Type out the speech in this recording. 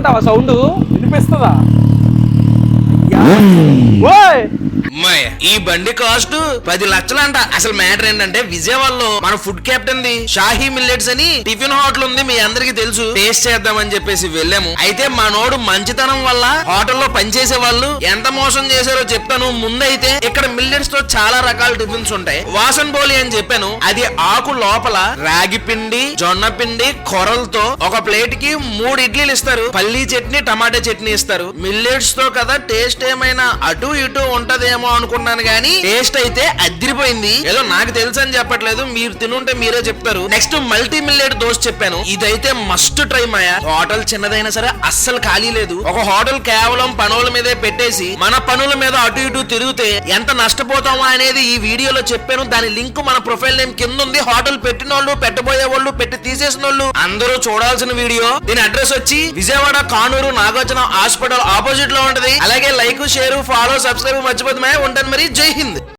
వినిపిస్తుందంటావా sound? వినిపిస్తుందా? ఓయ్ ఈ బండి కాస్ట్ 10 లక్షలంట. అసలు మ్యాటర్ ఏంటంటే విజయవాడలో మన food captain the Shahi millets అని టిఫిన్ హోటల్ ఉంది, మీ అందరికి తెలుసు. టేస్ట్ చేద్దామని చెప్పేసి వెళ్ళాము. అయితే మనోడు మంచితనం వల్ల హోటల్లో పనిచేసే వాళ్ళు ఎంత మోసం చేశారో చెప్తాను. ముందైతే ఇక్కడ మిల్లెట్స్ తో చాలా రకాల టిఫిన్స్ ఉంటాయి. వాసన్ బోలి అని చెప్పాను, అది ఆకు లోపల రాగి పిండి, జొన్న పిండి, కొరలతో ఒక ప్లేట్ కి 3 ఇడ్లీలు ఇస్తారు. పల్లీ చట్నీ, టమాటా చట్నీ ఇస్తారు. మిల్లెట్స్ తో కదా టేస్ట్ ఏమైనా అటు ఇటు ఉంటదేమో అనుకున్నాను గానీ టేస్ట్ అయితే అదిరిపోయింది. ఏదో నాకు తెలుసు అని చెప్పట్లేదు, మీరు తినుంటే మీరే చెప్తారు. నెక్స్ట్ మల్టీ మిల్లెట్ దోశ చెప్పాను, ఇదైతే మస్ట్ ట్రై మాయా. హోటల్ చిన్నదైనా సరే అస్సలు ఖాళీ లేదు. ఒక హోటల్ కేవలం పనుల మీదే పెట్టేసి మన పనుల మీద అటు ఇటు తిరిగితే ఎంత నష్టపోతామా అనేది ఈ వీడియోలో చెప్పాను. దాని లింక్ మన ప్రొఫైల్ నేమ్ కింద ఉంది. హోటల్ పెట్టిన వాళ్ళు, పెట్టబోయే వాళ్ళు, పెట్టి తీసేసిన వాళ్ళు అందరూ చూడాల్సిన వీడియో. దీని అడ్రస్ వచ్చి విజయవాడ కానూరు నాగార్జున హాస్పిటల్ ఆపోజిట్ లో ఉంటది. అలాగే లైక్, షేర్, ఫాలో, సబ్స్క్రైబ్ మర్చిపోతున్నాయి. ఉంటాను మరి. జై హింద్.